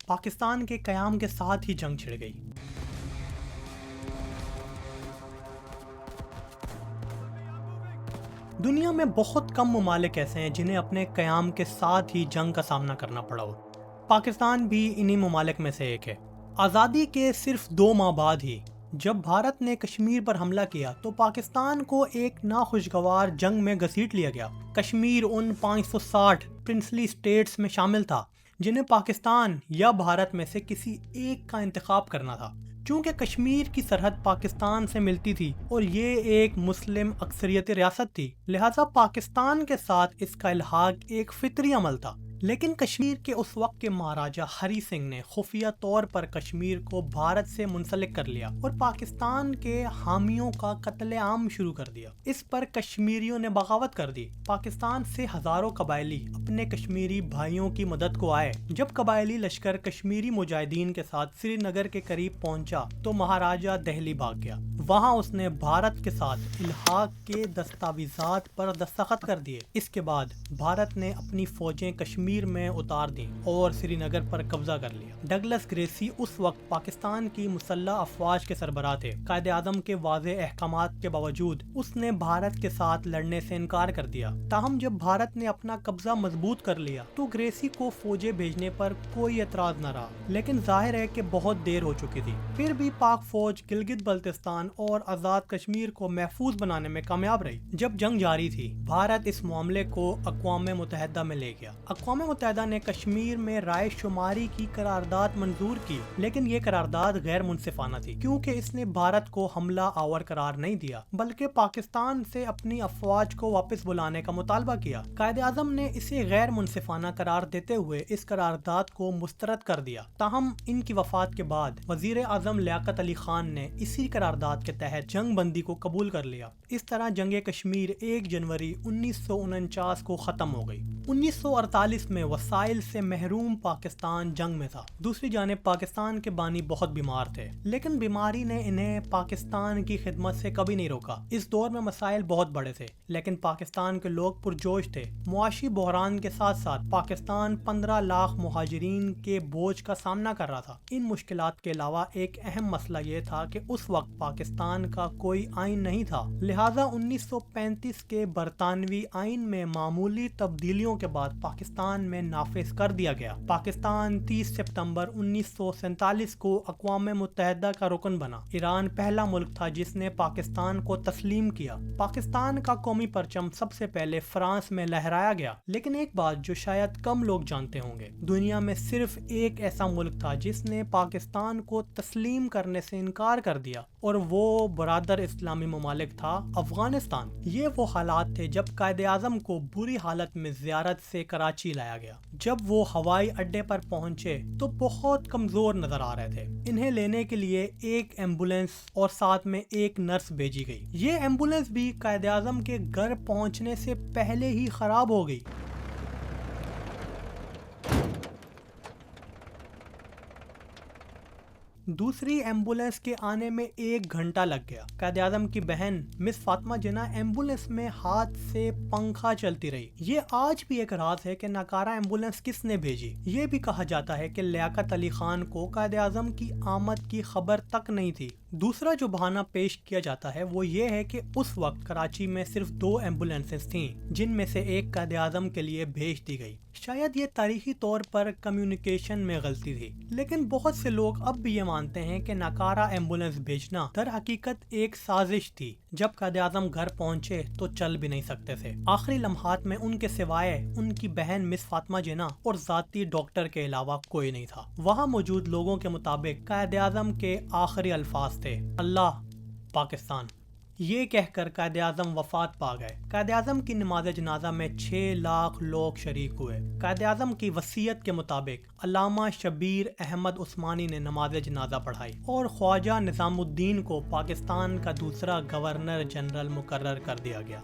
پاکستان کے قیام کے ساتھ ہی جنگ چھڑ گئی۔ دنیا میں بہت کم ممالک ایسے ہیں جنہیں اپنے قیام کے ساتھ ہی جنگ کا سامنا کرنا پڑا ہو۔ پاکستان بھی انہی ممالک میں سے ایک ہے۔ آزادی کے صرف 2 ماہ بعد ہی جب بھارت نے کشمیر پر حملہ کیا تو پاکستان کو ایک ناخوشگوار جنگ میں گھسیٹ لیا گیا۔ کشمیر ان 560 پرنسلی اسٹیٹس میں شامل تھا جنہیں پاکستان یا بھارت میں سے کسی ایک کا انتخاب کرنا تھا۔ چونکہ کشمیر کی سرحد پاکستان سے ملتی تھی اور یہ ایک مسلم اکثریتی ریاست تھی، لہٰذا پاکستان کے ساتھ اس کا الحاق ایک فطری عمل تھا۔ لیکن کشمیر کے اس وقت کے مہاراجہ ہری سنگھ نے خفیہ طور پر کشمیر کو بھارت سے منسلک کر لیا اور پاکستان کے حامیوں کا قتل عام شروع کر دیا۔ اس پر کشمیریوں نے بغاوت کر دی۔ پاکستان سے ہزاروں قبائلی اپنے کشمیری بھائیوں کی مدد کو آئے۔ جب قبائلی لشکر کشمیری مجاہدین کے ساتھ سری نگر کے قریب پہنچا تو مہاراجہ دہلی بھاگ گیا۔ وہاں اس نے بھارت کے ساتھ الحاق کے دستاویزات پر دستخط کر دیے۔ اس کے بعد بھارت نے اپنی فوجیں کشمیر میں اتار دیں اور سری نگر پر قبضہ کر لیا۔ ڈگلس گریسی اس وقت پاکستان کی مسلح افواج کے سربراہ تھے۔ قائد اعظم کے واضح احکامات کے باوجود اس نے بھارت کے ساتھ لڑنے سے انکار کر دیا۔ تاہم جب بھارت نے اپنا قبضہ مضبوط کر لیا تو گریسی کو فوجیں بھیجنے پر کوئی اعتراض نہ رہا، لیکن ظاہر ہے کہ بہت دیر ہو چکی تھی۔ پھر بھی پاک فوج گلگت بلتستان اور آزاد کشمیر کو محفوظ بنانے میں کامیاب رہی۔ جب جنگ جاری تھی، بھارت اس معاملے کو اقوام متحدہ میں لے گیا۔ اقوام متحدہ نے کشمیر میں رائے شماری کی قرارداد منظور کی، لیکن یہ قرارداد غیر منصفانہ تھی کیونکہ اس نے بھارت کو حملہ آور قرار نہیں دیا بلکہ پاکستان سے اپنی افواج کو واپس بلانے کا مطالبہ کیا۔ قائد اعظم نے اسے غیر منصفانہ قرار دیتے ہوئے اس قرارداد کو مسترد کر دیا۔ تاہم ان کی وفات کے بعد وزیر اعظم لیاقت علی خان نے اسی قرارداد کے تحت جنگ بندی کو قبول کر لیا۔ اس طرح جنگ کشمیر 1 جنوری 1949 کو ختم ہو گئی۔ 1948 میں وسائل سے محروم پاکستان جنگ میں تھا۔ دوسری جانب پاکستان کے بانی بہت بیمار تھے، لیکن بیماری نے انہیں پاکستان کی خدمت سے کبھی نہیں روکا۔ اس دور میں مسائل بہت بڑے تھے، لیکن پاکستان کے لوگ پرجوش تھے۔ معاشی بحران کے ساتھ ساتھ پاکستان 15 لاکھ مہاجرین کے بوجھ کا سامنا کر رہا تھا۔ ان مشکلات کے علاوہ ایک اہم مسئلہ یہ تھا کہ اس وقت پاکستان کا کوئی آئین نہیں تھا، لہٰذا 1935 کے برطانوی آئین میں معمولی تبدیلیوں کے بعد پاکستان میں نافذ کر دیا گیا۔ پاکستان 30 ستمبر 1947 کو اقوام متحدہ کا رکن بنا۔ ایران پہلا ملک تھا جس نے پاکستان کو تسلیم کیا۔ پاکستان کا قومی پرچم سب سے پہلے فرانس میں لہرایا گیا۔ لیکن ایک بات جو شاید کم لوگ جانتے ہوں گے، دنیا میں صرف ایک ایسا ملک تھا جس نے پاکستان کو تسلیم کرنے سے انکار کر دیا، اور وہ برادر اسلامی ممالک تھا، افغانستان۔ یہ وہ حالات تھے جب قائد اعظم کو بری حالت میں زیارت سے کراچی لایا گیا۔ جب وہ ہوائی اڈے پر پہنچے تو بہت کمزور نظر آ رہے تھے۔ انہیں لینے کے لیے ایک ایمبولینس اور ساتھ میں ایک نرس بھیجی گئی۔ یہ ایمبولینس بھی قائد اعظم کے گھر پہنچنے سے پہلے ہی خراب ہو گئی۔ دوسری ایمبولینس کے آنے میں 1 گھنٹہ لگ گیا۔ قائد اعظم کی بہن مس فاطمہ جناح ایمبولینس میں ہاتھ سے پنکھا چلتی رہی۔ یہ آج بھی ایک راز ہے کہ ناکارہ ایمبولینس کس نے بھیجی۔ یہ بھی کہا جاتا ہے کہ لیاقت علی خان کو قائد اعظم کی آمد کی خبر تک نہیں تھی۔ دوسرا جو بہانہ پیش کیا جاتا ہے وہ یہ ہے کہ اس وقت کراچی میں صرف 2 ایمبولینسز تھیں، جن میں سے ایک قائد اعظم کے لیے بھیج دی گئی۔ شاید یہ تاریخی طور پر کمیونیکیشن میں غلطی تھی، لیکن بہت سے لوگ اب بھی یہ مانتے ہیں کہ ناکارہ ایمبولینس بھیجنا در حقیقت ایک سازش تھی۔ جب قائد اعظم گھر پہنچے تو چل بھی نہیں سکتے تھے۔ آخری لمحات میں ان کے سوائے ان کی بہن مس فاطمہ جناح اور ذاتی ڈاکٹر کے علاوہ کوئی نہیں تھا۔ وہاں موجود لوگوں کے مطابق قائد اعظم کے آخری الفاظ تھے، اللہ پاکستان۔ یہ کہہ کر قائد اعظم وفات پا گئے۔ قائد اعظم کی نماز جنازہ میں 6 لاکھ لوگ شریک ہوئے۔ قائد اعظم کی وصیت کے مطابق علامہ شبیر احمد عثمانی نے نماز جنازہ پڑھائی اور خواجہ نظام الدین کو پاکستان کا دوسرا گورنر جنرل مقرر کر دیا گیا۔